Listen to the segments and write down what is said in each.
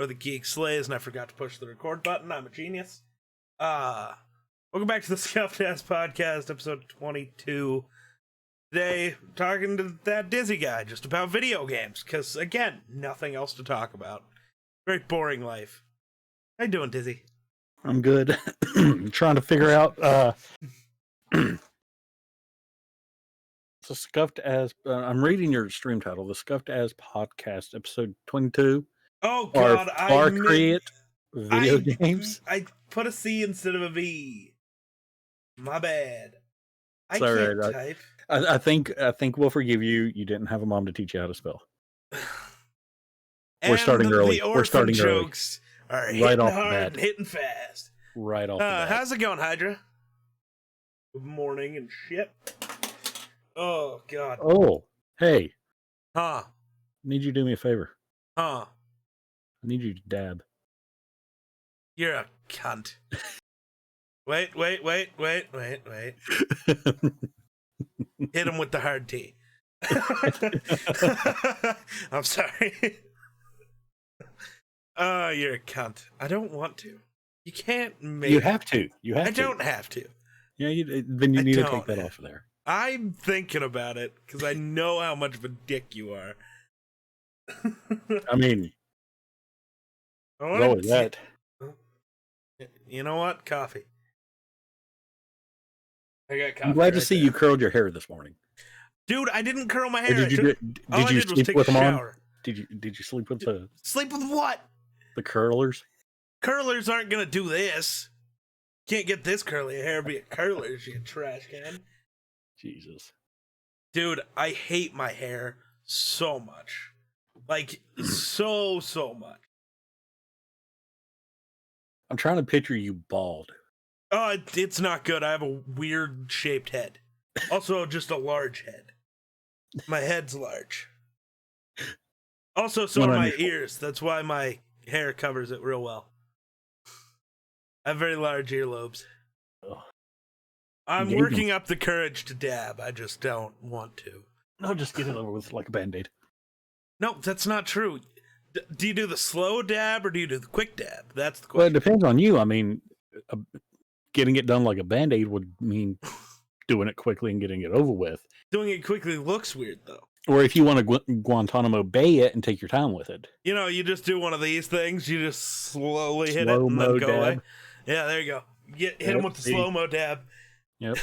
where the geek slays, and I forgot to push the record button. I'm a genius. Welcome back to the Scuffed Ass Podcast, episode 22. Today, talking to that Dizzy guy just about video games, because, again, nothing else to talk about. Very boring life. How you doing, Dizzy? I'm good. Trying to figure out the Scuffed As I'm reading your stream title, the Scuffed As Podcast, episode 22. Oh God, Far Create video games. I put a C instead of a V. My bad. I Sorry, can't type. I think we'll forgive you. You didn't have a mom to teach you how to spell. We're starting early. We're starting jokes are hitting right off hard the bat. and hitting fast. Right off the bat. How's it going, Hydra? Good morning and shit. Oh God. Oh, hey. Huh. Need you to do me a favor. Huh. I need you to dab. You're a cunt. Wait. Hit him with the hard T. I'm sorry. You're a cunt. I don't want to. You can't make... You have to. I don't have to. Yeah, then you need to take that off of there. I'm thinking about it, because I know how much of a dick you are. I mean... What was that? You know what? Coffee. I got coffee. I'm glad to see you curled your hair this morning. Dude, I didn't curl my hair. Did you sleep with them on? Did you sleep with the... Sleep with what? The curlers? Curlers aren't gonna do this. Can't get this curly hair be a curlers, you trash can. Jesus. Dude, I hate my hair so much. Like, so much. I'm trying to picture you bald. Oh, it's not good. I have a weird shaped head. Also, just a large head. My head's large. Also, so are my ears. That's why my hair covers it real well. I have very large earlobes. Oh. I'm working up the courage to dab. I just don't want to. No, just get it over with like a Band-Aid. No, that's not true. Do you do the slow dab or do you do the quick dab? That's the question. Well, it depends on you. I mean, getting it done like a Band-Aid would mean doing it quickly and getting it over with. Doing it quickly looks weird, though. Or if you want to Guantanamo Bay it and take your time with it. You know, you just do one of these things. You just slowly hit it and then go away. Yeah, there you go. Hit him with the slow-mo dab. Yep.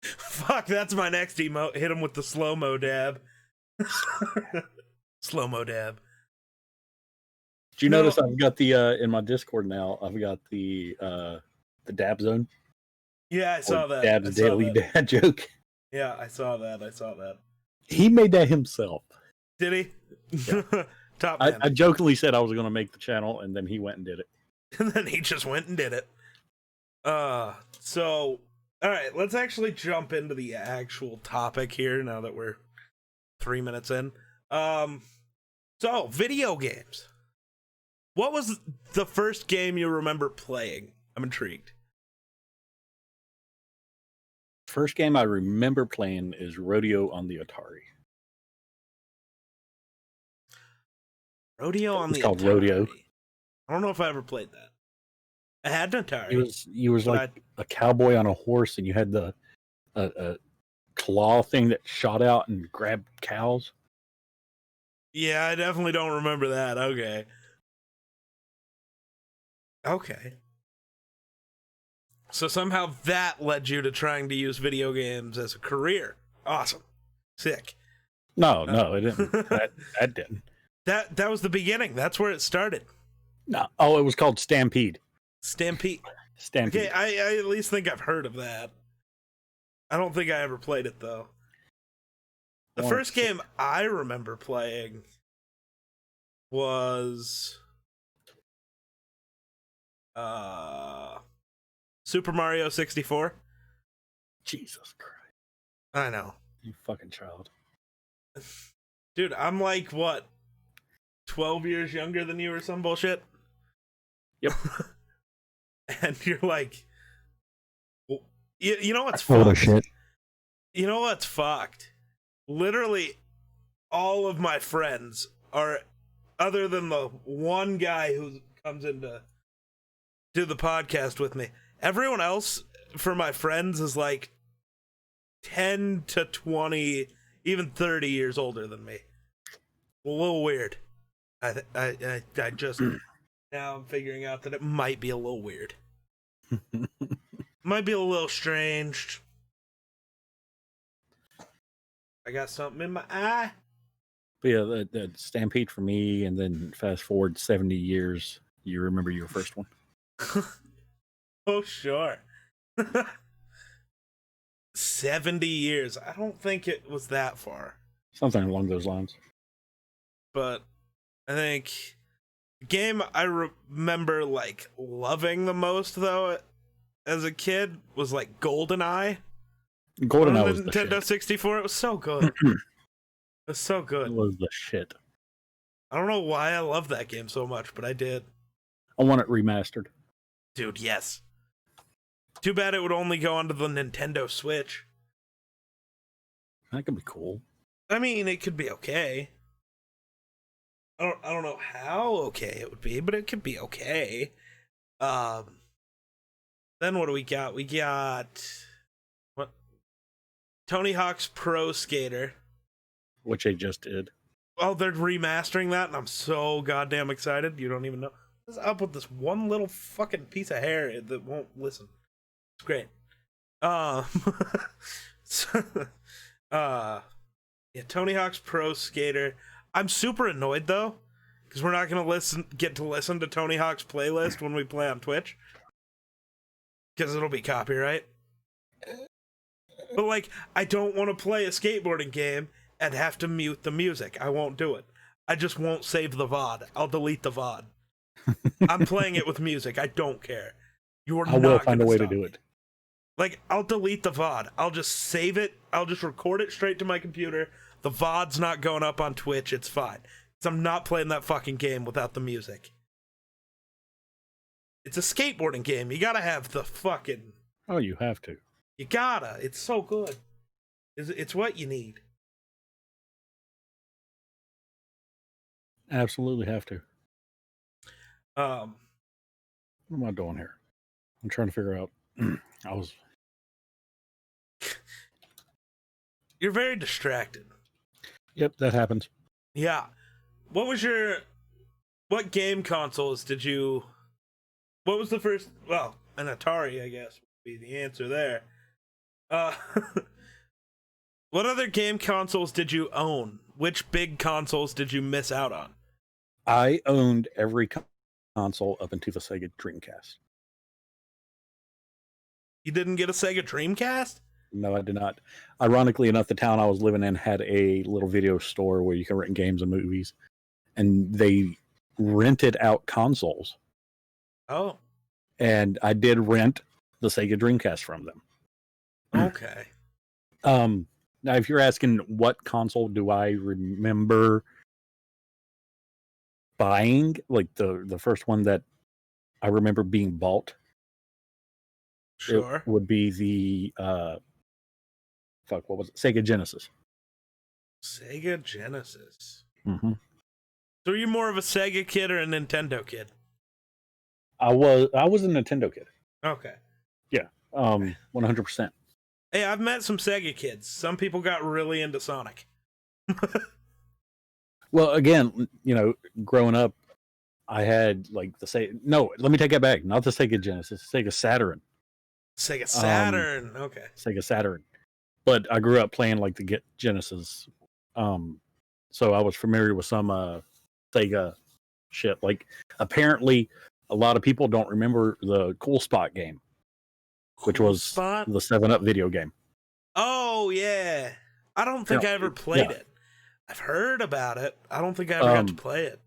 Fuck, that's my next emote. Hit him with the slow-mo dab. Slow-mo dab. Did you notice I've got the in my Discord now? I've got the dab zone. Yeah, I saw that. Dab's daily dad joke. Yeah, I saw that. He made that himself. Did he? Yeah. Top man. I jokingly said I was going to make the channel, and then he went and did it. And then he just went and did it. So, all right, let's actually jump into the actual topic here now that we're 3 minutes in. So, video games. What was the first game you remember playing? I'm intrigued. First game I remember playing is Rodeo on the Atari. Rodeo on the Atari? It's called Rodeo. I don't know if I ever played that. I had an Atari. You was like a cowboy on a horse, and you had the a claw thing that shot out and grabbed cows. Yeah, I definitely don't remember that. Okay. So somehow that led you to trying to use video games as a career. Awesome. Sick. No, it didn't. that didn't. That was the beginning. That's where it started. No. Oh, it was called Stampede. Stampede. Okay, I at least think I've heard of that. I don't think I ever played it, though. The first game I remember playing was Super Mario 64. Jesus Christ. I know. You fucking child. Dude, I'm like, what, 12 years younger than you or some bullshit? Yep. And you're like, well, you know what's full fucked? of shit. You know what's fucked? Literally, all of my friends are other than the one guy who comes in to do the podcast with me, everyone else for my friends is like 10 to 20, even 30 years older than me. A little weird. I just now I'm figuring out that it might be a little weird. Might be a little strange. I got something in my eye. But yeah, the Stampede for me, and then fast forward 70 years, you remember your first one? Oh, sure. 70 years. I don't think it was that far. Something along those lines. But I think the game I remember like loving the most though as a kid was like GoldenEye. GoldenEye was the Nintendo shit. 64. It was so good. It was so good. It was the shit. I don't know why I love that game so much, but I did. I want it remastered. Dude, yes. Too bad it would only go onto the Nintendo Switch. That could be cool. I mean, it could be okay. I don't know how okay it would be, but it could be okay. Then what do we got? We got what? Tony Hawk's Pro Skater. Which they just did. Oh, they're remastering that, and I'm so goddamn excited. You don't even know. What's up with this one little fucking piece of hair that won't listen? It's great. So, yeah, Tony Hawk's Pro Skater. I'm super annoyed though, because we're not gonna get to listen to Tony Hawk's playlist when we play on Twitch, because it'll be copyright. But like, I don't want to play a skateboarding game and have to mute the music. I won't do it. I just won't save the VOD. I'll delete the VOD. I'm playing it with music. I don't care. You're I will find a way to do it. Like, I'll delete the VOD. I'll just save it. I'll just record it straight to my computer. The VOD's not going up on Twitch. It's fine. Because I'm not playing that fucking game without the music. It's a skateboarding game. You gotta have the fucking... Oh, you have to. You gotta. It's so good. It's what you need. Absolutely have to. What am I doing here? I'm trying to figure out. You're very distracted. Yep, that happens. Yeah. What game consoles did you... What was the first... Well, an Atari, I guess, would be the answer there. What other game consoles did you own? Which big consoles did you miss out on? I owned every console up into the Sega Dreamcast. You didn't get a Sega Dreamcast? No, I did not. Ironically enough, the town I was living in had a little video store where you can rent games and movies, and they rented out consoles. Oh. And I did rent the Sega Dreamcast from them. Okay. Now, if you're asking what console do I remember buying, like the first one that I remember being bought, sure, it would be the what was it? Sega Genesis. Sega Genesis. Mm-hmm. So are you more of a Sega kid or a Nintendo kid? I was a Nintendo kid. Okay. Yeah. 100%. Hey, I've met some Sega kids. Some people got really into Sonic. Well, again, growing up, I had like the Sega. No, let me take that back. Not the Sega Genesis, Sega Saturn. Sega Saturn. Okay. Sega Saturn. But I grew up playing like the Genesis. So I was familiar with some Sega shit. Like, apparently, a lot of people don't remember the Cool Spot game, which was the 7-Up video game. Oh, yeah. I don't think I ever played it. I've heard about it. I don't think I ever got to play it.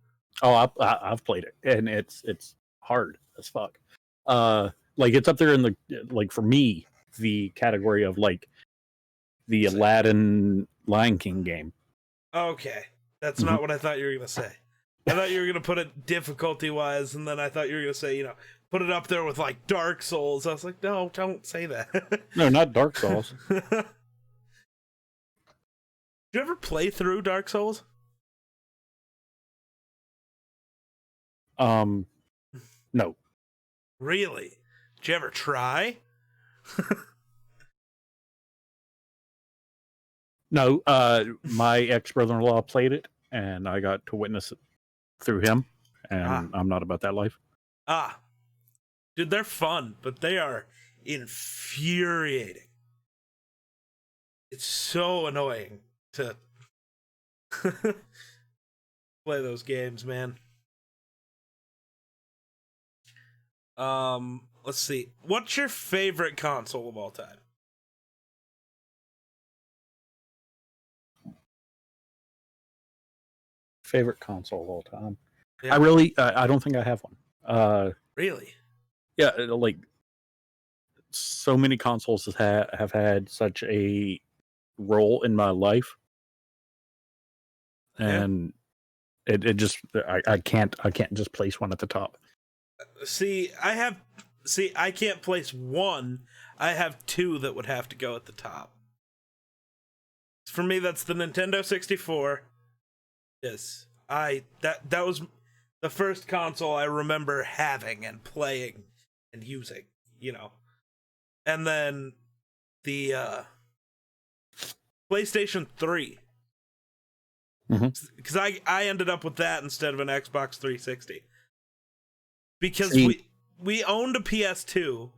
Oh, I've played it, and it's hard as fuck. Like, it's up there in the, like, for me, the category of like the Aladdin Lion King game. Okay. That's not what I thought you were going to say. I thought you were going to put it difficulty-wise, and then I thought you were going to say, put it up there with, like, Dark Souls. I was like, no, don't say that. No, not Dark Souls. Did you ever play through Dark Souls? No. Really? Did you ever try? No, my ex-brother-in-law played it, and I got to witness it through him, and I'm not about that life. Dude, they're fun, but they are infuriating. It's so annoying to play those games, man. Let's see. What's your favorite console of all time? Favorite console of all time? Yeah. I don't think I have one. Really? Yeah, like so many consoles have had such a role in my life, and it just I can't just place one at the top. See, I can't place one. I have two that would have to go at the top. For me, that's the Nintendo 64. Yes. That was the first console I remember having and playing and using, you know. And then the PlayStation 3. Because I ended up with that instead of an Xbox 360. Because we owned a PS2,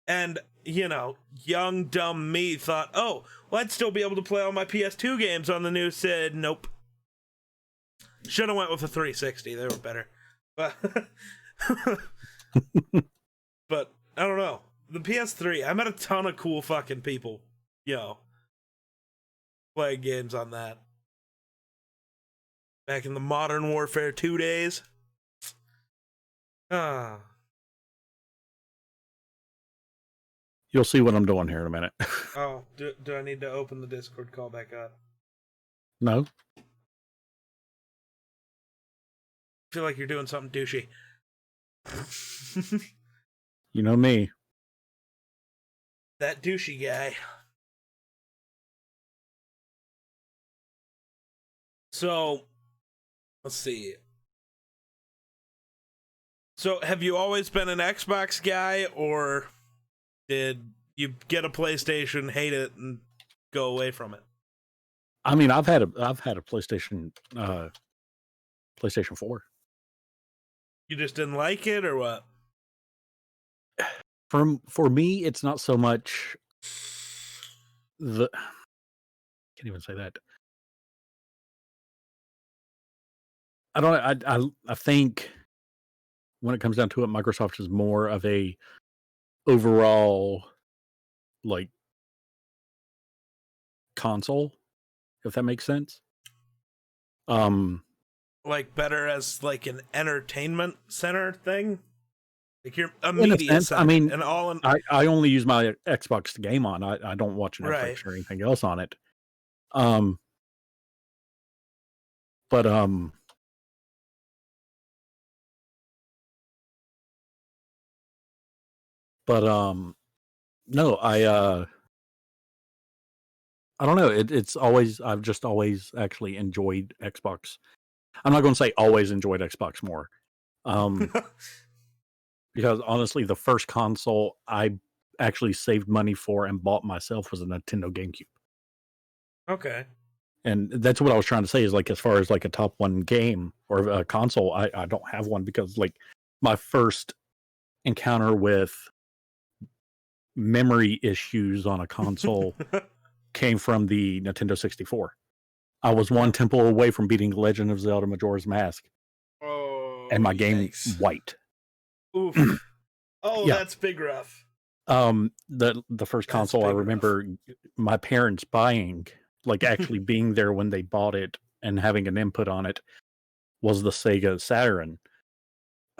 and, you know, young, dumb me thought, oh, well, I'd still be able to play all my PS2 games on the new Sid. Nope. Should have went with a 360. They were better. But, but I don't know. The PS3, I met a ton of cool fucking people, you know, playing games on that. Back in the Modern Warfare 2 days. You'll see what I'm doing here in a minute. Oh, do I need to open the Discord call back up? No. I feel like you're doing something douchey. You know me. That douchey guy. So, let's see. So, have you always been an Xbox guy, or did you get a PlayStation, hate it, and go away from it? I mean, I've had a PlayStation 4. You just didn't like it, or what? For me, it's not so much the. Can't even say that. I think when it comes down to it, Microsoft is more of a overall like console, if that makes sense. Like better as like an entertainment center thing? Like you're a in media a sense, center, I mean, and all in... I only use my Xbox to game on. I don't watch Netflix Right. or anything else on it. But no, I don't know. It's always I've just always actually enjoyed Xbox. I'm not going to say always enjoyed Xbox more, because honestly, the first console I actually saved money for and bought myself was a Nintendo GameCube. Okay. And that's what I was trying to say is like as far as like a top one game or a console, I don't have one because like my first encounter with memory issues on a console came from the Nintendo 64. I was one temple away from beating Legend of Zelda Majora's Mask. Oh, and my game wiped. Oof. Oh, Yeah. that's big rough. The first console I remember my parents buying, like actually being there when they bought it and having an input on it, was the Sega Saturn.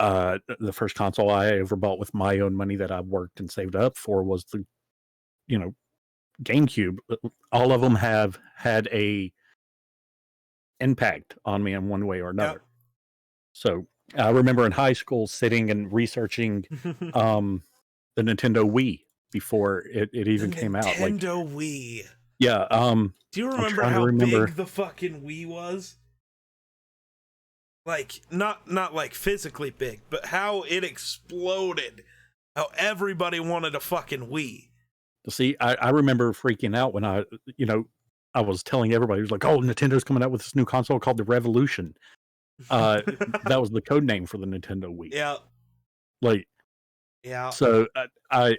The first console I ever bought with my own money that I worked and saved up for was the, GameCube. All of them have had a impact on me in one way or another. Yep. So I remember in high school sitting and researching the Nintendo Wii before it even came out. Like Nintendo Wii. Yeah. Do you remember how big the fucking Wii was? Like not like physically big, but how it exploded. How everybody wanted a fucking Wii. See, I remember freaking out when I was telling everybody, it was like, oh, Nintendo's coming out with this new console called the Revolution. That was the code name for the Nintendo Wii. Yeah. Like, yeah. So I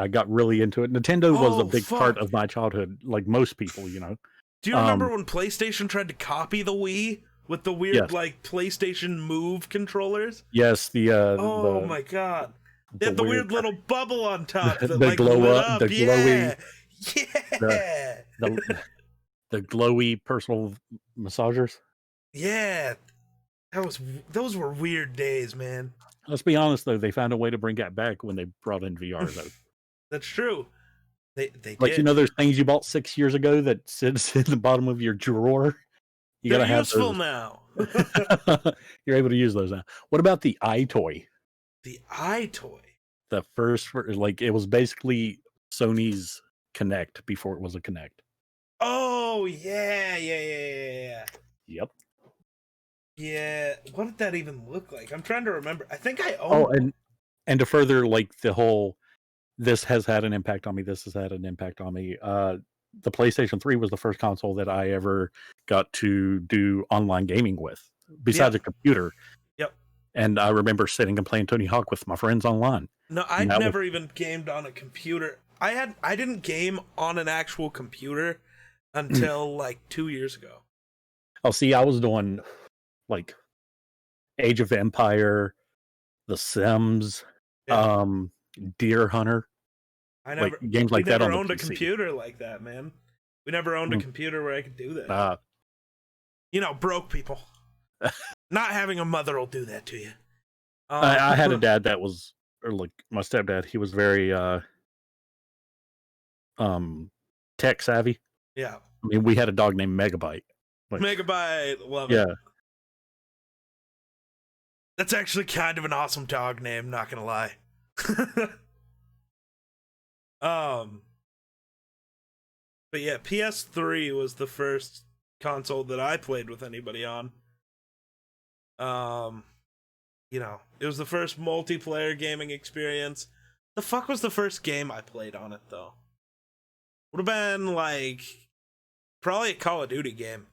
got really into it. Nintendo was a big part fuck. of my childhood, like most people, Do you remember when PlayStation tried to copy the Wii with the weird Yes. like PlayStation Move controllers? Yes, Oh my god. They had the weird little bubble on top that the like glow lit up, up. the glowy, Yeah. the glowy personal massagers. Yeah. Those were weird days, man. Let's be honest though, they found a way to bring that back when they brought in VR though. That's true. They Like did. those things you bought 6 years ago that sits in the bottom of your drawer. They're gotta have useful those. now. You're able to use those now. What about the iToy? The iToy. The first, like, it was basically Sony's Kinect before it was a Kinect. Oh yeah. Yep. Yeah. What did that even look like? I'm trying to remember. I think I owned. Oh, and to further like the whole, this has had an impact on me. This has had an impact on me. The PlayStation 3 was the first console that I ever got to do online gaming with, besides a computer. Yep. And I remember sitting and playing Tony Hawk with my friends online. No, I'd never even gamed on a computer. I didn't game on an actual computer until like 2 years ago. Oh, see, I was doing like Age of Empire, The Sims, Deer Hunter. Games like that on the PC. We never owned a computer like that, man. We never owned a computer where I could do that. Broke people. Not having a mother will do that to you. I had a dad that was, or like my stepdad, he was very tech savvy. Yeah. I mean, we had a dog named Megabyte. Megabyte, love it. Yeah. That's actually kind of an awesome dog name, not gonna lie. But yeah, PS3 was the first console that I played with anybody on. It was the first multiplayer gaming experience. The fuck was the first game I played on it though? Would have been like probably a Call of Duty game.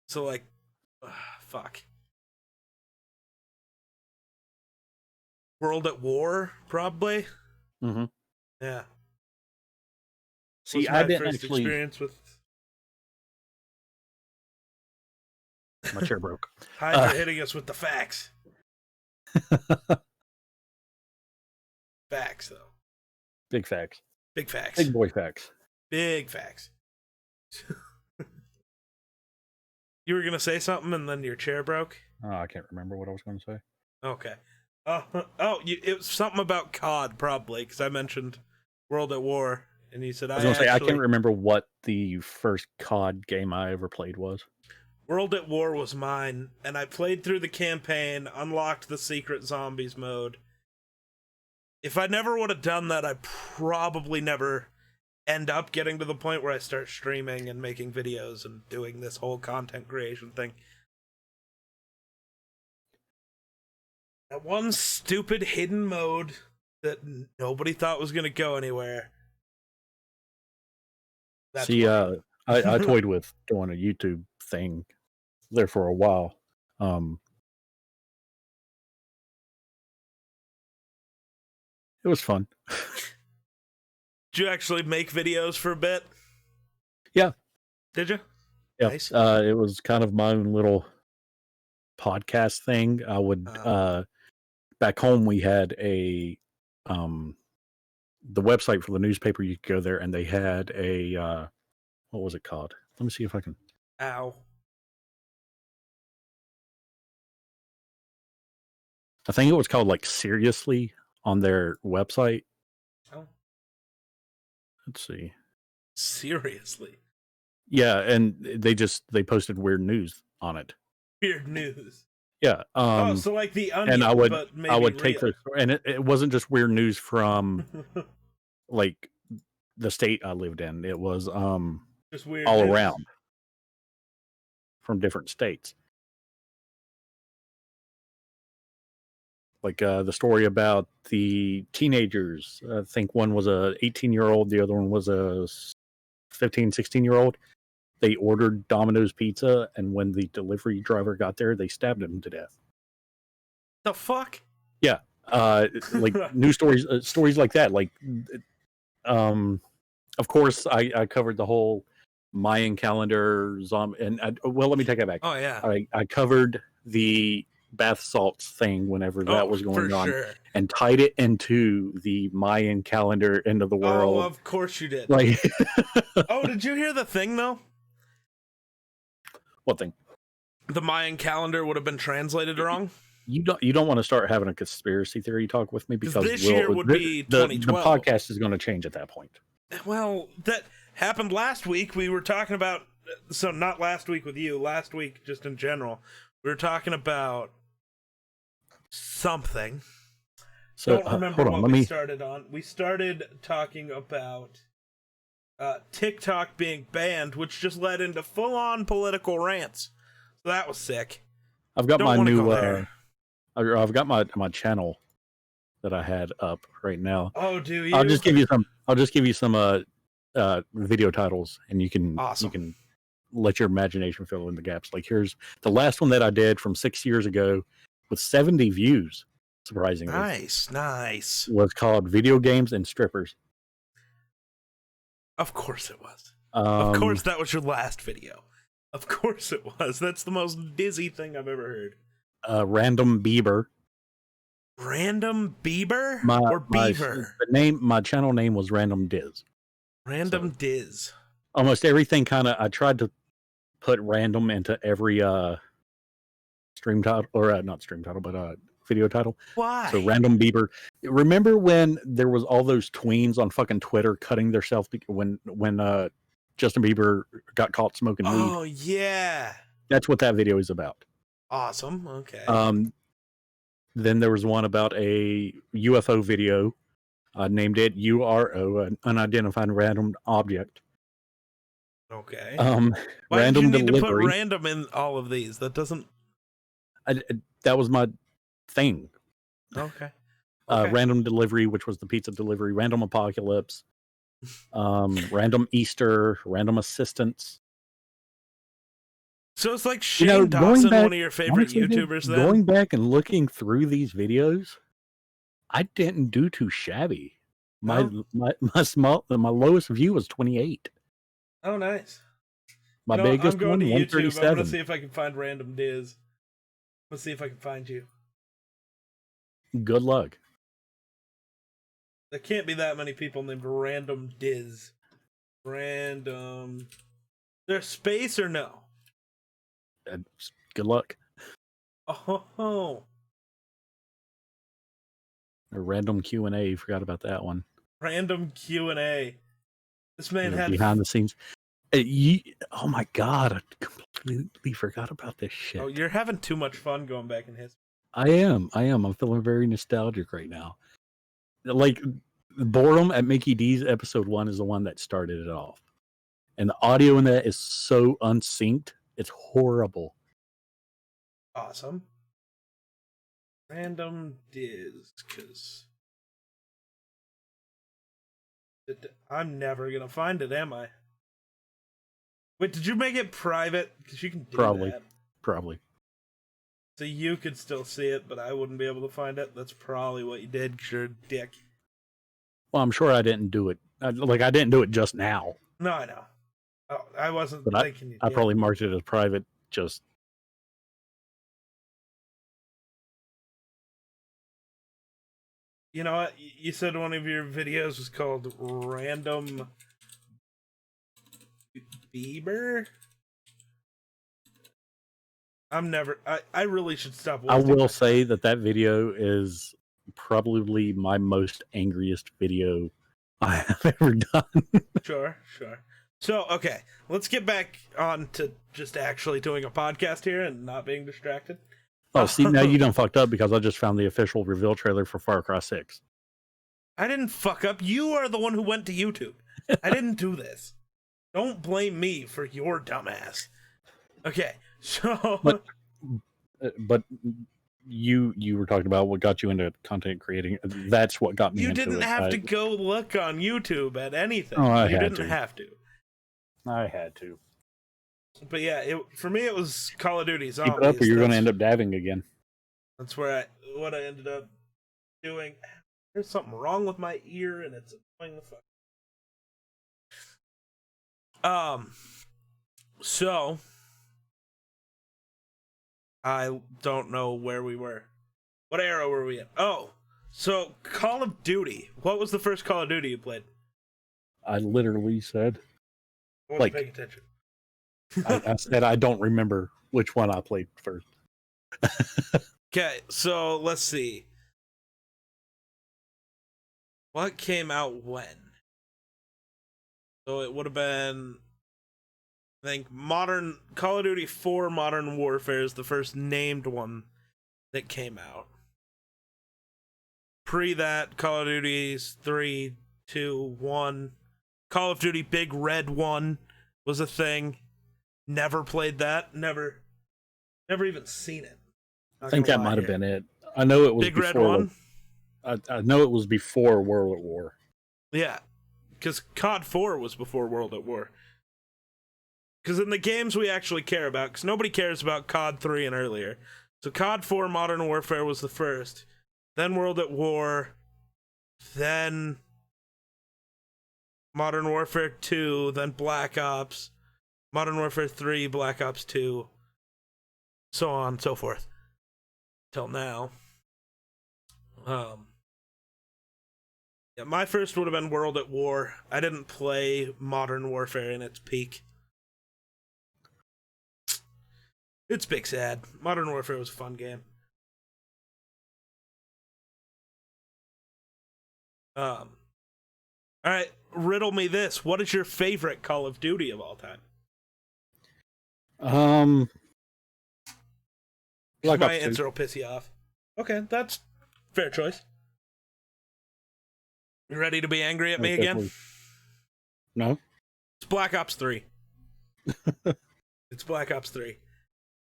So like, fuck. World at War, probably. Mm-hmm. Yeah. See, I didn't actually. Experience with. My chair broke. Hydra hitting us with the facts. Facts, though. Big facts. Big facts. Big boy facts. Big facts. You were gonna say something, and then your chair broke. Oh, I can't remember what I was going to say. Okay. It was something about COD, probably, because I mentioned World at War, and you said I was going to say I can't remember what the first COD game I ever played was. World at War was mine, and I played through the campaign, unlocked the secret zombies mode. If I never would have done that, I probably never end up getting to the point where I start streaming and making videos and doing this whole content creation thing. That one stupid hidden mode that nobody thought was going to go anywhere. That's See, I toyed with doing a YouTube thing there for a while. It was fun. Did you actually make videos for a bit? Yeah. Did you? Yeah. Nice. It was kind of my own little podcast thing. I would back home we had a the website for the newspaper. You could go there and they had a what was it called? Let me see if I can. Ow. I think it was called like Seriously on their website. Oh. Let's see. Seriously. Yeah, and they posted weird news on it. Weird news. Yeah. So like the Onion, and I would but take this, and it wasn't just weird news from like the state I lived in. It was just weird all news. around from different states. Like the story about the teenagers. I think one was a 18-year-old, the other one was a 15, 16-year-old. They ordered Domino's pizza, and when the delivery driver got there, they stabbed him to death. The fuck? Yeah. Like news stories like that. Like, of course, I covered the whole Mayan calendar zombie, and well, let me take that back. Oh yeah. I covered the bath salts thing whenever that was going on, sure. and tied it into the Mayan calendar end of the world. Oh, of course you did. Like, oh, did you hear the thing though? what thing? The Mayan calendar would have been translated wrong. You don't want to start having a conspiracy theory talk with me, because this year would be the 2012. podcast is going to change at that point. Well, that happened last week. We were talking about, so not last week with you, last week just in general. We were talking about something. So Don't remember hold on, what we started on. We started talking about TikTok being banned, which just led into full-on political rants. So that was sick. I've got my new I've got my channel that I had up right now. Oh, do you? I'll just give you some video titles, and you can let your imagination fill in the gaps. Like, here's the last one that I did from 6 years ago with 70 views. Surprisingly, nice. Was called "Video Games and Strippers." Of course it was. Of course that was your last video. Of course it was. That's the most dizzy thing I've ever heard. Random Bieber. Random Bieber or Beaver? My channel name was Random Diz. Random Diz. Almost everything I tried to put random into every stream title, or not stream title, but video title. Why? So Random Bieber. Remember when there was all those tweens on fucking Twitter cutting themselves when Justin Bieber got caught smoking weed? Oh yeah. That's what that video is about. Awesome. Okay. Then there was one about a UFO video. Named it URO, an unidentified random object. Okay. Why random did you need delivery. To put random in all of these? That doesn't. That was my thing. Okay. Random delivery, which was the pizza delivery. Random apocalypse. Random Easter. Random assistance. So it's like Shane Dawson, one of your favorite YouTubers. Then going back and looking through these videos, I didn't do too shabby. My lowest view was 28. Oh, nice. My biggest I'm going one, to YouTube. 137. I'm going to see if I can find Random Diz. Let's see if I can find you. Good luck. There can't be that many people named Random Diz. Random. There's space or no? Good luck. Oh. A random Q&A. You forgot about that one. Random Q&A. This man had behind the scenes. Oh my god! I completely forgot about this shit. Oh, you're having too much fun going back in history. I am. I'm feeling very nostalgic right now. Like, Boredom at Mickey D's episode 1 is the one that started it off, and the audio in that is so unsynced. It's horrible. Awesome. Random Diz, because I'm never gonna find it, am I? Wait, did you make it private? Because you can do that. Probably. So you could still see it, but I wouldn't be able to find it. That's probably what you did, because you're a dick. Well, I'm sure I didn't do it. I didn't do it just now. No, I know. Oh, I wasn't thinking you did. I probably marked it as private. Just. You know what? You said one of your videos was called Random Bieber? I really should stop wasting I will say that video is probably my most angriest video I have ever done. Sure. So, okay, let's get back on to just actually doing a podcast here and not being distracted. Oh, see, now you done fucked up because I just found the official reveal trailer for Far Cry 6. I didn't fuck up. You are the one who went to YouTube. I didn't do this. Don't blame me for your dumbass. Okay, So But you were talking about what got you into content creating. That's what got me you into didn't it. have to go look on YouTube at anything. Oh, I You had didn't to. have to. I had to. But yeah, for me it was Call of Duty Keep it up, or Zombies. you're going to end up dabbing again. That's what I ended up doing. There's something wrong with my ear, and it's annoying the fuck. So I don't know where we were. What era were we in? Oh, so Call of Duty. What was the first Call of Duty you played? I literally said, I wasn't paying attention. I said I don't remember which one I played first. Okay, so let's see. What came out when? So it would have been, I think, Call of Duty 4 Modern Warfare is the first named one that came out. Pre that, Call of Duty's 3, 2, 1. Call of Duty Big Red 1 was a thing. Never played that. Never even seen it. I think that might have been it. I know it was Big before, Red 1? I know it was before World at War. Yeah, because COD 4 was before World at War. Because in the games we actually care about, because nobody cares about COD 3 and earlier. So COD 4 Modern Warfare was the first. Then World at War. Then Modern Warfare 2. Then Black Ops. Modern Warfare 3, Black Ops 2. So on and so forth. Till now. Yeah, my first would have been World at War. I didn't play Modern Warfare in its peak. It's big sad. Modern Warfare was a fun game. Alright, riddle me this. What is your favorite Call of Duty of all time? My answer will piss you off. Okay, that's fair choice. You ready to be angry at me again? No. It's Black Ops 3. It's Black Ops 3.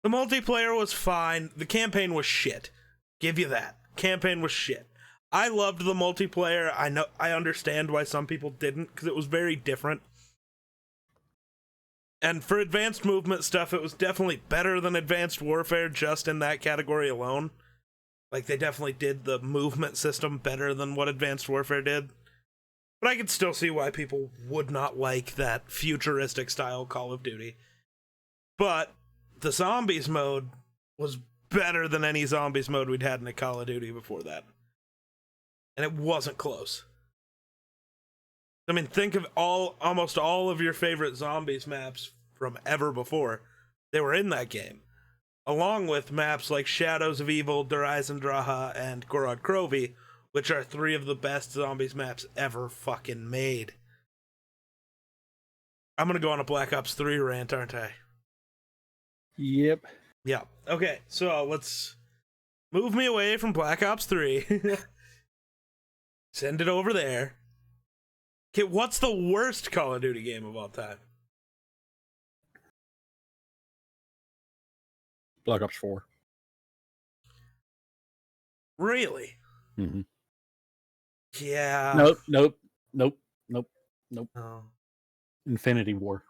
The multiplayer was fine. The campaign was shit. Give you that. Campaign was shit. I loved the multiplayer. I understand why some people didn't, because it was very different. And for advanced movement stuff, it was definitely better than Advanced Warfare just in that category alone. Like, they definitely did the movement system better than what Advanced Warfare did. But I could still see why people would not like that futuristic style Call of Duty. But the zombies mode was better than any zombies mode we'd had in a Call of Duty before that. And it wasn't close. I mean, think of almost all of your favorite zombies maps from ever before. They were in that game. Along with maps like Shadows of Evil, Der Eisendrache, and Gorod Krovi, which are 3 of the best zombies maps ever fucking made. I'm gonna go on a Black Ops 3 rant, aren't I? Yep. Yeah. Okay, so let's move me away from Black Ops 3. Send it over there. Okay, what's the worst Call of Duty game of all time? Black Ops 4. Really? Mm-hmm. Yeah. Nope. Oh. Infinity War.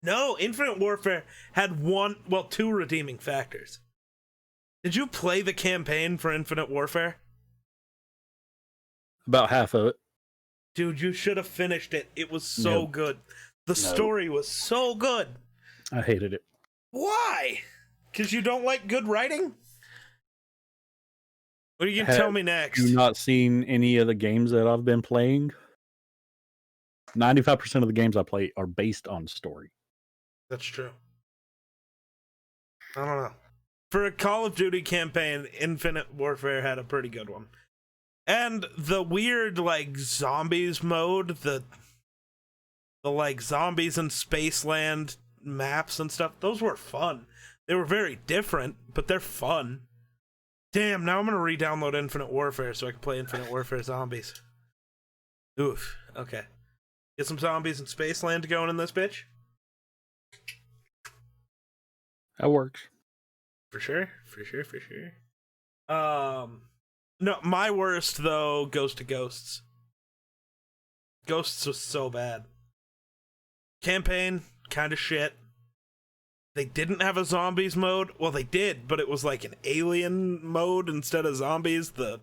No, Infinite Warfare had 2 redeeming factors. Did you play the campaign for Infinite Warfare? About half of it. Dude, you should have finished it. It was so good. The story was so good. I hated it. Why? Because you don't like good writing? What are you going to tell me next? Have you not seen any of the games that I've been playing? 95% of the games I play are based on story. That's true. I don't know. For a Call of Duty campaign, Infinite Warfare had a pretty good one. And the weird, like, zombies mode, the like, zombies in Spaceland maps and stuff, those were fun. They were very different, but they're fun. Damn, now I'm gonna re-download Infinite Warfare so I can play Infinite Warfare Zombies. Oof, okay. Get some zombies in Spaceland going in this bitch? That works. For sure. No, my worst though goes to Ghosts. Ghosts was so bad. Campaign, kind of shit. They didn't have a zombies mode. Well, they did, but it was like an alien mode instead of zombies. The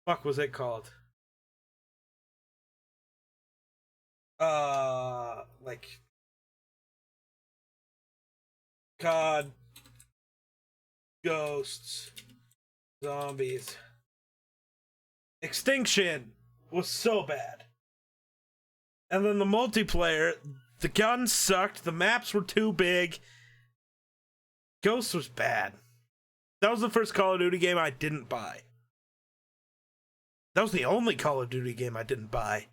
fuck was it called? Like COD, Ghosts, Zombies. Extinction was so bad. And then the multiplayer, the guns sucked, the maps were too big. Ghosts was bad. That was the first Call of Duty game I didn't buy. That was the only Call of Duty game I didn't buy.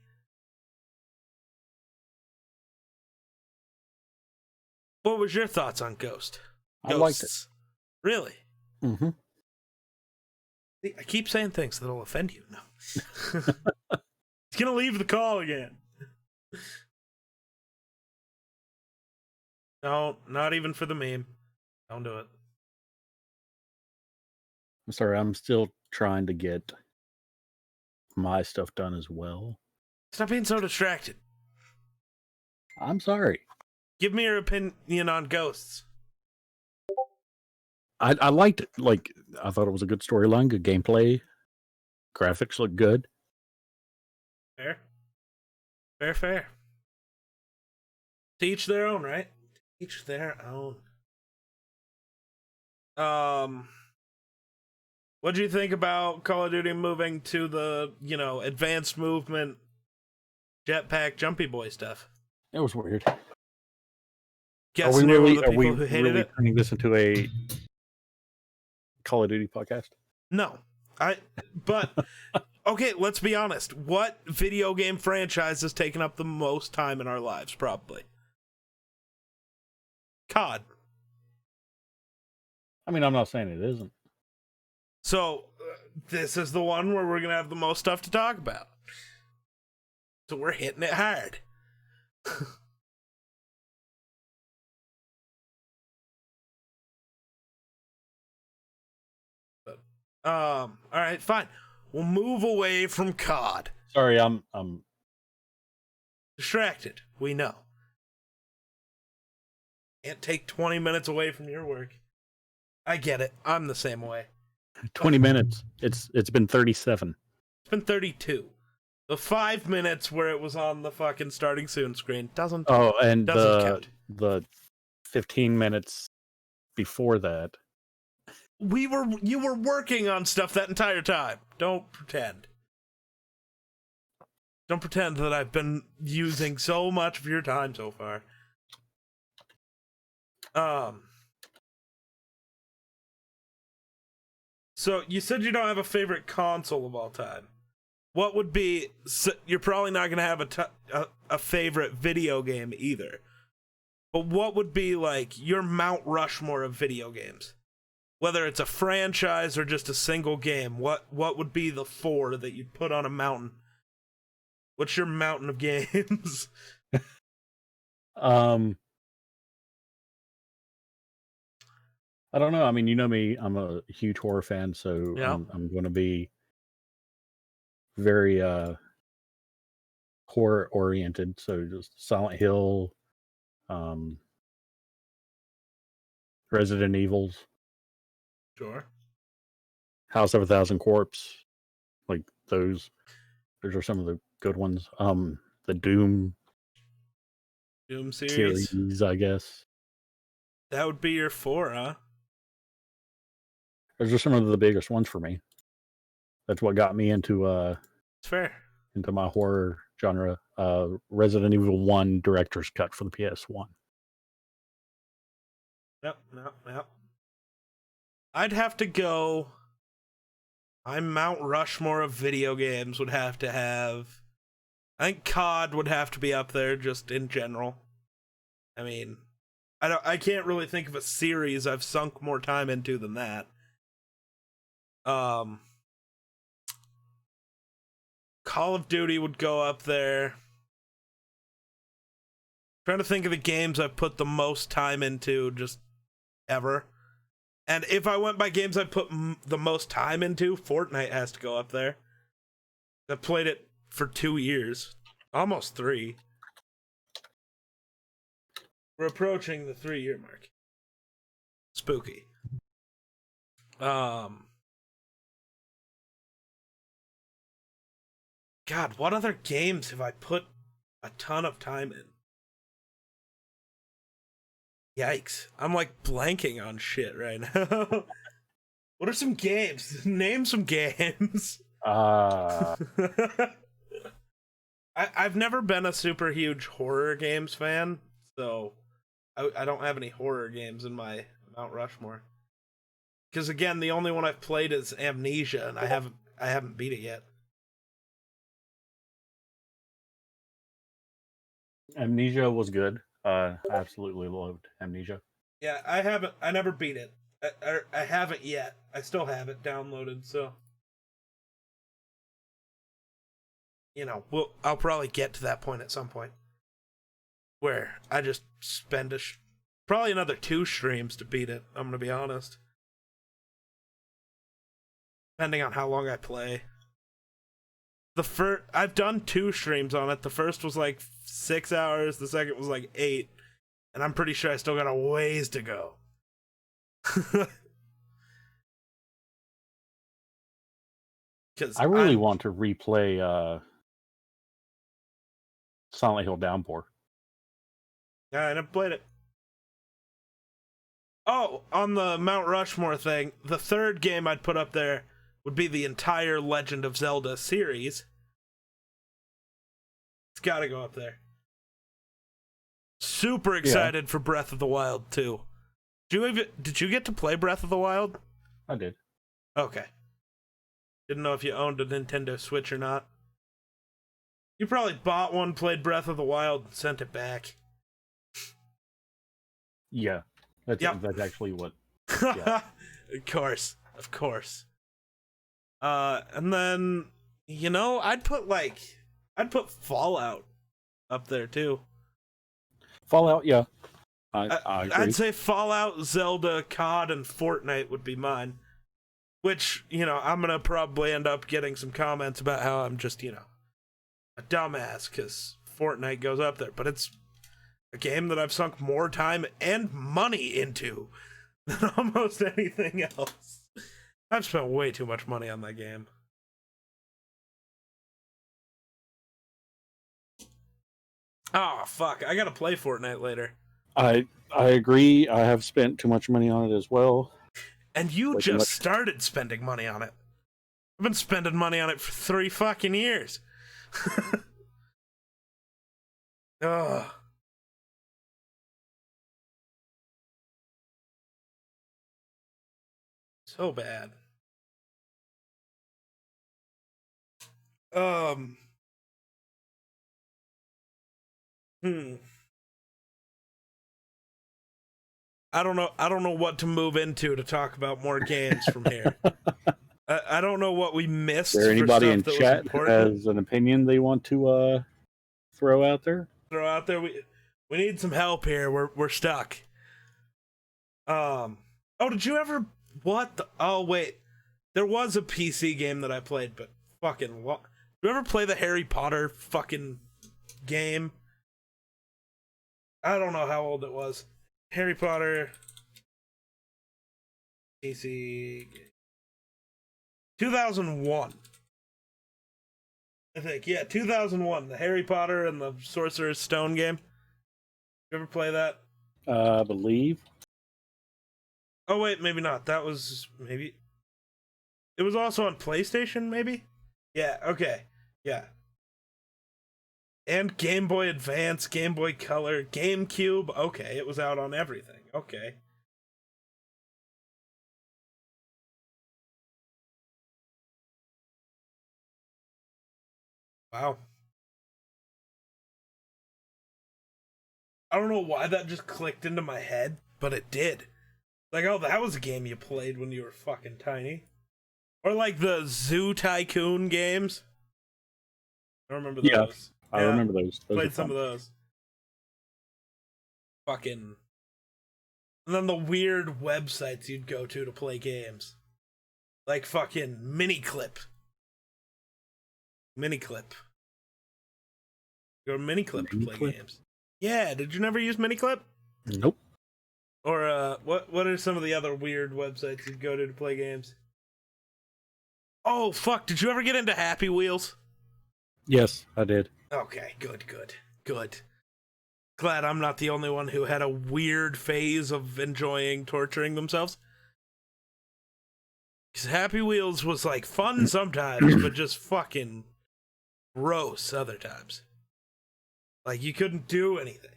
What was your thoughts on Ghost? I liked it. Really? Mm-hmm. I keep saying things that'll offend you. No. He's gonna leave the call again. No, not even for the meme. Don't do it. I'm sorry, I'm still trying to get my stuff done as well. Stop being so distracted. I'm sorry. Give me your opinion on Ghosts. I liked it. Like, I thought it was a good storyline, good gameplay. Graphics look good. Fair. To each their own, right? Each their own. What do you think about Call of Duty moving to the, advanced movement, jetpack, jumpy boy stuff? It was weird. Guessing you're one of the people who hated it? Turning this into a Call of Duty podcast? No. But okay, let's be honest. What video game franchise has taken up the most time in our lives? Probably COD. I mean, I'm not saying it isn't. So this is the one where we're gonna have the most stuff to talk about. So we're hitting it hard. All right, fine. We'll move away from COD. Sorry, I'm Distracted. We know. Can't take 20 minutes away from your work. I get it. I'm the same way. 20 minutes. It's been 37. It's been 32. The 5 minutes where it was on the fucking starting soon screen doesn't. Oh, and count. the 15 minutes before that. You were working on stuff that entire time. Don't pretend. Don't pretend that I've been using so much of your time so far. So you said you don't have a favorite console of all time. What would be? You're probably not going to have a favorite video game either. But what would be like your Mount Rushmore of video games? Whether it's a franchise or just a single game, what would be the 4 that you'd put on a mountain? What's your mountain of games? I don't know. I mean, you know me. I'm a huge horror fan, so yeah. I'm going to be very horror oriented. So just Silent Hill, Resident Evils. Sure. House of a Thousand Corpse, like those are some of the good ones. The Doom series, I guess. That would be your 4, huh? Those are some of the biggest ones for me. That's what got me into it's fair. Into my horror genre. Resident Evil 1 director's cut for the PS1. Yep. I'd have to go. I'm Mount Rushmore of video games would have to have. I think COD would have to be up there just in general. I mean, I can't really think of a series I've sunk more time into than that. Call of Duty would go up there. Trying to think of the games I've put the most time into just ever. And if I went by games I put the most time into, Fortnite has to go up there. I played it for 2 years, almost 3. We're approaching the 3-year mark. Spooky. God, what other games have I put a ton of time in? Yikes. I'm like blanking on shit right now. What are some games? Name some games. I've never been a super huge horror games fan, so I don't have any horror games in my Mount Rushmore. Because again, the only one I've played is Amnesia, and I haven't beat it yet. Amnesia was good. I absolutely loved Amnesia. Yeah, I never beat it. I haven't yet. I still have it downloaded, so I'll probably get to that point at some point where I just spend probably another 2 streams to beat it. I'm gonna be honest, depending on how long I play. I've done 2 streams on it. The first was like 6 hours. The second was like 8, and I'm pretty sure I still got a ways to go. Because I really want to replay Silent Hill Downpour. Yeah, I never played it. Oh, on the Mount Rushmore thing, the third game I'd put up there would be the entire Legend of Zelda series. It's gotta go up there. Super excited for Breath of the Wild 2. Did you get to play Breath of the Wild? I did. Okay. Didn't know if you owned a Nintendo Switch or not. You probably bought one, played Breath of the Wild, and sent it back. Yeah. That's actually what. Yeah. Of course. And then, I'd put Fallout up there too. Fallout, yeah. I agree. I'd say Fallout, Zelda, COD, and Fortnite would be mine. Which, I'm gonna probably end up getting some comments about how I'm just, a dumbass because Fortnite goes up there. But it's a game that I've sunk more time and money into than almost anything else. I've spent way too much money on that game. Oh, fuck. I gotta play Fortnite later. I agree. I have spent too much money on it as well. And you just started spending money on it. I've been spending money on it for 3 fucking years. Ugh. So bad. I don't know what to move into to talk about more games from here. I don't know what we missed. Is there anybody in chat who has an opinion they want to throw out there? We need some help here. We're stuck. Oh, did you ever oh wait. There was a PC game that I played, but fucking what? Did you ever play the Harry Potter fucking game? I don't know how old it was. Harry Potter PC 2001. I think, yeah, 2001. The Harry Potter and the Sorcerer's Stone game. You ever play that? I believe. Oh wait, maybe not. That was maybe. It was also on PlayStation, maybe. Yeah. Okay. Yeah. And Game Boy Advance, Game Boy Color, GameCube. Okay, it was out on everything. Okay. Wow. I don't know why that just clicked into my head, but it did. Like, oh, that was a game you played when you were fucking tiny. Or like the Zoo Tycoon games. I remember those. Yeah, I remember those. Played some of those. Fucking And then the weird websites you'd go to play games. Like fucking Miniclip. Go to Miniclip to play games. Yeah, did you never use Miniclip? Nope. Or what are some of the other weird websites you'd go to play games? Oh fuck, did you ever get into Happy Wheels? Yes, I did. Okay, good. Glad I'm not the only one who had a weird phase of enjoying torturing themselves. Because Happy Wheels was like fun sometimes, but just fucking gross other times. Like you couldn't do anything.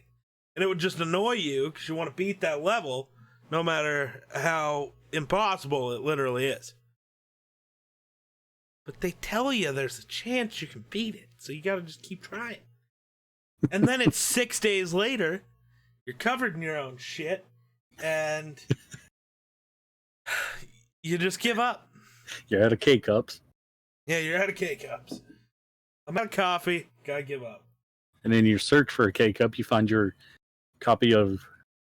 And it would just annoy you because you want to beat that level no matter how impossible it literally is. But they tell you there's a chance you can beat it, so you gotta just keep trying. And then it's 6 days later, you're covered in your own shit, and you just give up. You're out of K-Cups. Yeah, you're out of K-Cups. I'm out of coffee, gotta give up. And in your search for a K-Cup, you find your copy of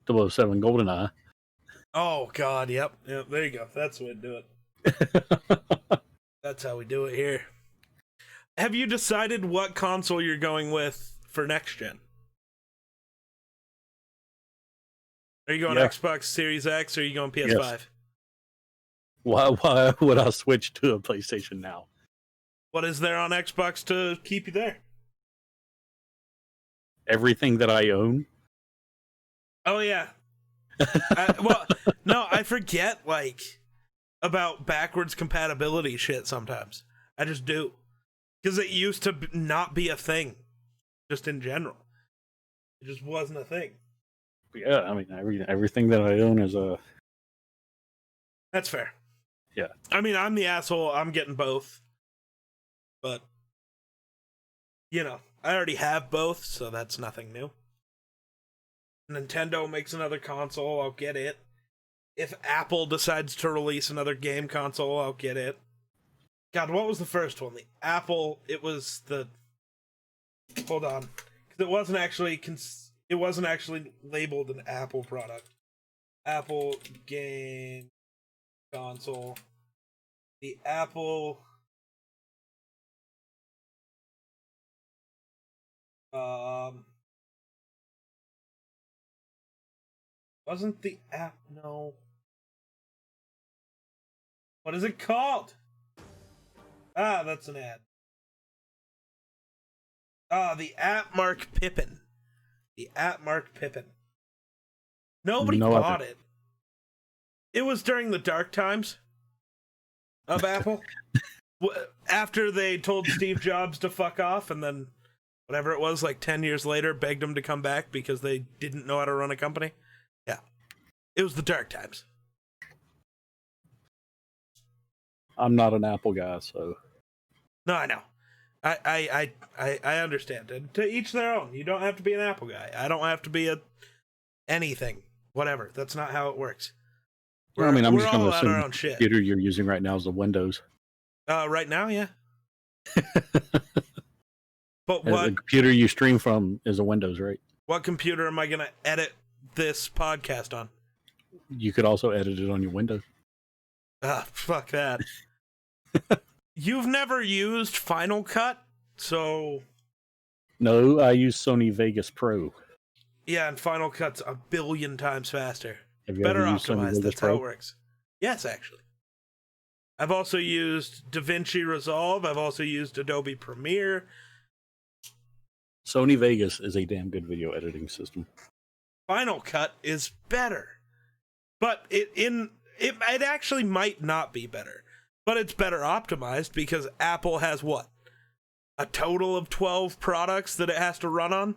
007 GoldenEye. Oh, God, yep, there you go. That's the way to do it. That's how we do it here. Have you decided what console you're going with for next gen? Are you going Xbox Series X or are you going PS5? Yes. Why would I switch to a PlayStation now? What is there on Xbox to keep you there? Everything that I own. Oh, yeah. I forget, like, about backwards compatibility shit sometimes. I just do. Because it used to not be a thing, just in general. It just wasn't a thing. Yeah, I mean, everything that I own is a... That's fair. Yeah. I mean, I'm the asshole. I'm getting both. But, you know, I already have both, so that's nothing new. Nintendo makes another console, I'll get it. If Apple decides to release another game console, I'll get it. God, what was the first one? The Apple, it was the... Hold on. Because it wasn't actually labeled an Apple product. Apple game console. The Apple... Wasn't the app... No. What is it called? Ah, that's an ad. The app Mark Pippin. The app Mark Pippin. Nobody bought it. It was during the dark times of Apple. After they told Steve Jobs to fuck off, and then whatever it was, like 10 years later, begged him to come back because they didn't know how to run a company. Yeah. It was the dark times. I'm not an Apple guy, so... No, I know. I understand. And to each their own. You don't have to be an Apple guy. I don't have to be anything. Whatever. That's not how it works. Well, I mean, I'm just going to assume our own the shit. computer you're using right now is the Windows. Right now, yeah. But The computer you stream from is a Windows, right? What computer am I going to edit this podcast on? You could also edit it on your Windows. Ah, fuck that. You've never used Final Cut, so... No, I use Sony Vegas Pro. Yeah, and Final Cut's a billion times faster. Have you Better ever used Sony optimized, Vegas that's Pro? how it works. Yes, actually. I've also used DaVinci Resolve, I've also used Adobe Premiere. Sony Vegas is a damn good video editing system. Final Cut is better. But it actually might not be better. But it's better optimized because Apple has what? A total of 12 products that it has to run on?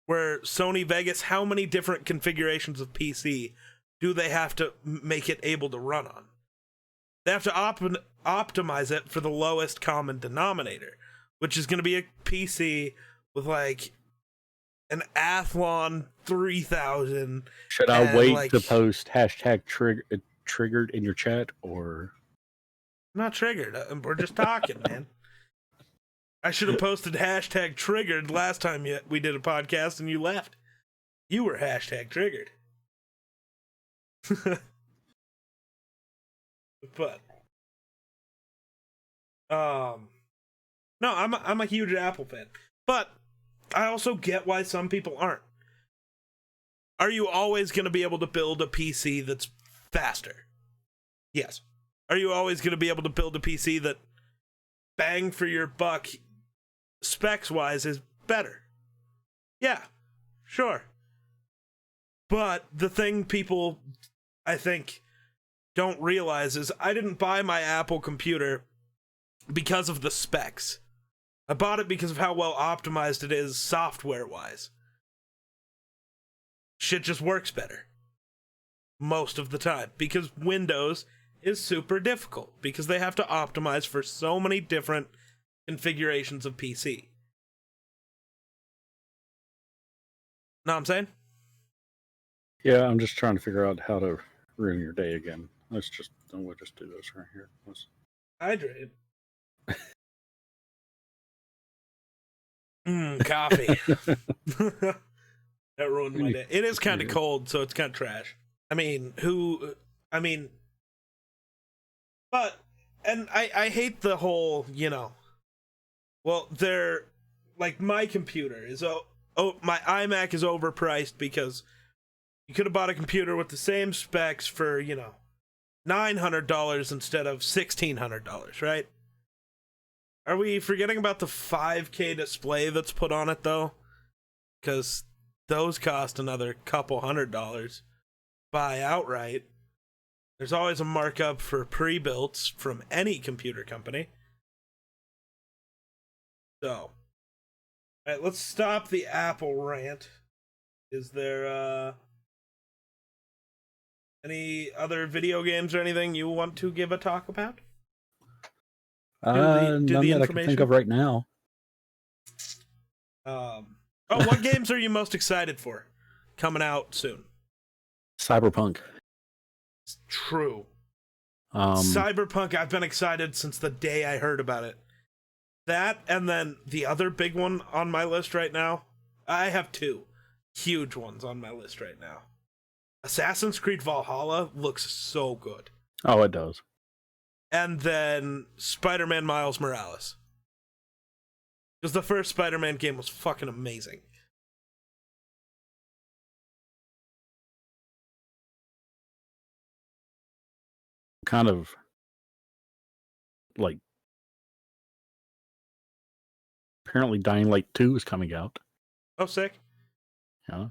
Where Sony Vegas, how many different configurations of PC do they have to make it able to run on? They have to optimize it for the lowest common denominator, which is going to be a PC with like an Athlon 3000. Should I wait to post hashtag triggered in your chat, or... I'm not triggered. We're just talking, man. I should have posted hashtag triggered last time we did a podcast and you left. You were hashtag triggered. But no, I'm a huge Apple fan. But I also get why some people aren't. Are you always going to be able to build a PC that's faster? Yes. Are you always going to be able to build a PC that bang for your buck specs wise is better? Yeah, sure. But the thing people, I think, don't realize is I didn't buy my Apple computer because of the specs. I bought it because of how well optimized it is software wise. Shit just works better most of the time because Windows is super difficult because they have to optimize for so many different configurations of PC. Know what I'm saying? Yeah, I'm just trying to figure out how to ruin your day again. We'll just do this right here. Hydrate. Coffee. That ruined my day. It is kind of cold, so it's kind of trash. But, and I hate the whole, well, they're, like, my computer is, my iMac is overpriced because you could have bought a computer with the same specs for, $900 instead of $1,600, right? Are we forgetting about the 5K display that's put on it, though? Because those cost another couple $100 buy outright. There's always a markup for pre-builts from any computer company. So, alright, let's stop the Apple rant. Is there any other video games or anything you want to give a talk about? None that I can think of right now. What games are you most excited for coming out soon? Cyberpunk. It's true. Cyberpunk, I've been excited since the day I heard about it. That, and then the other big one on my list right now, I have two huge ones on my list right now. Assassin's Creed Valhalla looks so good. Oh, it does. And then Spider-Man Miles Morales. Because the first Spider-Man game was fucking amazing. Kind of like apparently Dying Light 2 is coming out. Oh, sick. Yeah.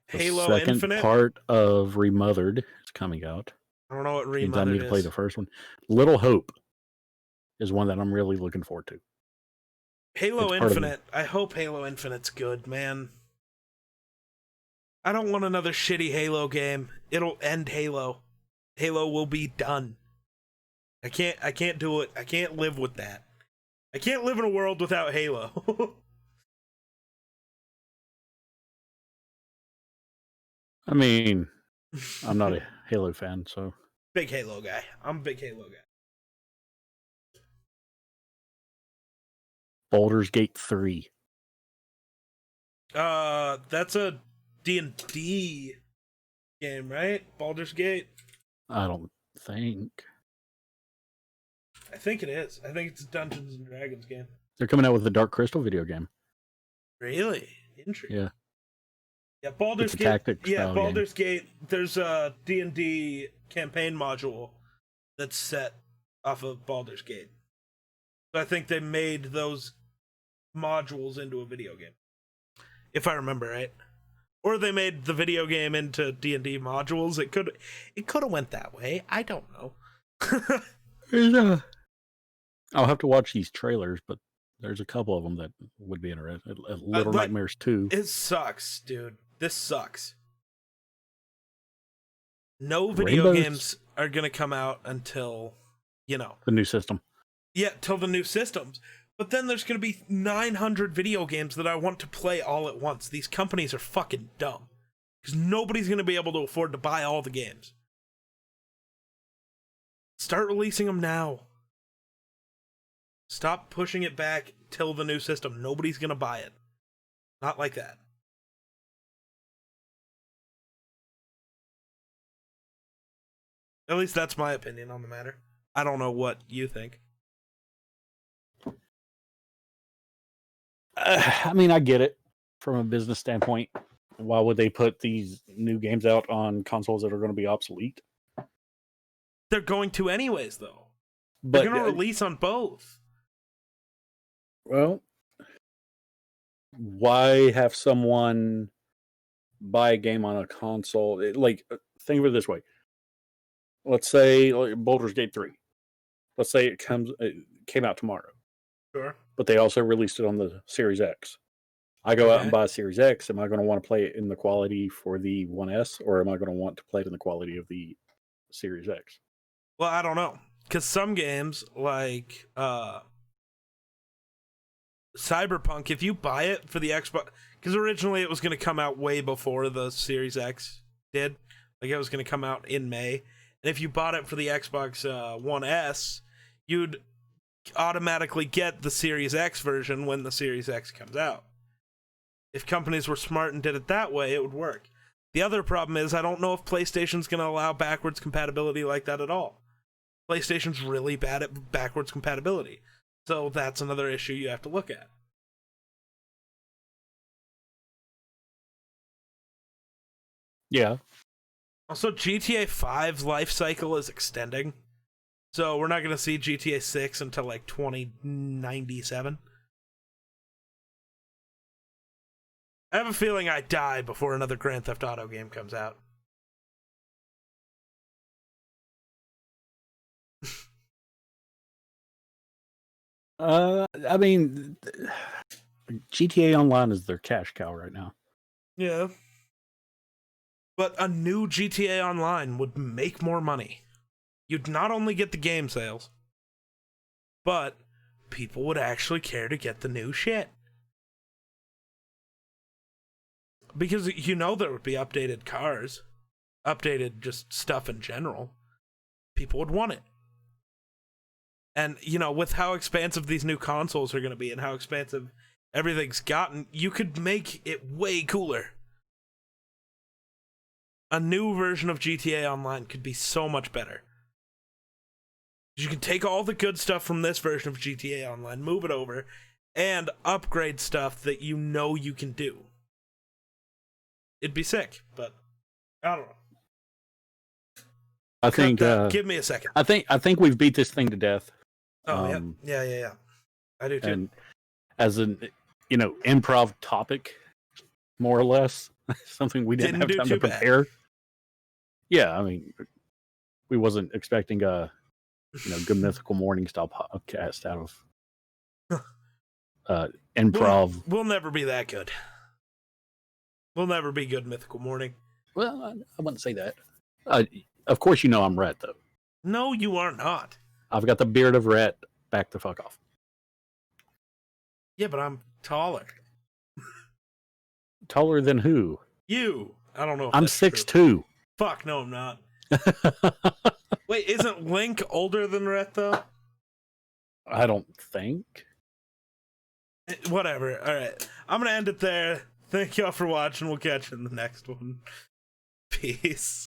Halo the second Infinite. Part of Remothered is coming out. I don't know what Means I need Remothered to play is. the first one. Little Hope is one that I'm really looking forward to. Halo Infinite. I hope Halo Infinite's good, man. I don't want another shitty Halo game. It'll end Halo. Halo will be done. I can't do it. I can't live with that. I can't live in a world without Halo. I mean, I'm not a Halo fan, so. Big Halo guy. I'm a big Halo guy. Baldur's Gate 3. That's a D&D game, right? Baldur's Gate? I don't think. I think it is. I think it's a Dungeons and Dragons game. They're coming out with the Dark Crystal video game. Really? Interesting. Yeah. Yeah, Baldur's It's a Gate. tactics Yeah, style Baldur's Gate. There's a D&D campaign module that's set off of Baldur's Gate. So I think they made those modules into a video game, if I remember right. Or they made the video game into D&D modules. It could have went that way. I don't know. I'll have to watch these trailers, but there's a couple of them that would be interesting. Little Nightmares 2. It sucks, dude. This sucks. No video games are going to come out until, the new system. Yeah, till the new systems. But then there's going to be 900 video games that I want to play all at once. These companies are fucking dumb. Because nobody's going to be able to afford to buy all the games. Start releasing them now. Stop pushing it back till the new system. Nobody's going to buy it. Not like that. At least that's my opinion on the matter. I don't know what you think. I mean, I get it from a business standpoint. Why would they put these new games out on consoles that are going to be obsolete? They're going to anyways, though. But They're going to release on both. Well, why have someone buy a game on a console? Think of it this way. Let's say Baldur's Gate 3. Let's say it came out tomorrow. Sure. But they also released it on the Series X. I go out and buy a Series X. Am I going to want to play it in the quality for the 1S, or am I going to want to play it in the quality of the Series X? Well, I don't know. Because some games, like Cyberpunk, if you buy it for the Xbox... Because originally it was going to come out way before the Series X did. Like, it was going to come out in May. And if you bought it for the Xbox One S, you'd automatically get the Series X version when the Series X comes out. If companies were smart and did it that way, it would work. The other problem is I don't know if PlayStation's going to allow backwards compatibility like that at all. PlayStation's really bad at backwards compatibility. So that's another issue you have to look at. Yeah. Also, GTA 5's life cycle is extending. So we're not going to see GTA 6 until like 2097. I have a feeling I die before another Grand Theft Auto game comes out. I mean, GTA Online is their cash cow right now. Yeah. But a new GTA Online would make more money. You'd not only get the game sales, but people would actually care to get the new shit. Because there would be updated cars, updated just stuff in general. People would want it. And, with how expansive these new consoles are going to be and how expansive everything's gotten, you could make it way cooler. A new version of GTA Online could be so much better. You can take all the good stuff from this version of GTA Online, move it over, and upgrade stuff that you can do. It'd be sick, but I don't know. I think. Give me a second. I think we've beat this thing to death. Oh yeah. I do too. And as an improv topic, more or less, something we didn't have time to prepare. Bad. Yeah, I mean, we wasn't expecting a Good Mythical Morning style podcast out of improv. We'll never be that good. We'll never be Good Mythical Morning. Well, I wouldn't say that. Of course, I'm Rhett, though. No, you are not. I've got the beard of Rhett. Back the fuck off. Yeah, but I'm taller. Taller than who? You. I don't know. I'm 6'2". Fuck, no, I'm not. Wait, isn't Link older than Rhett, though? I don't think. Whatever. All right. I'm going to end it there. Thank y'all for watching. We'll catch you in the next one. Peace.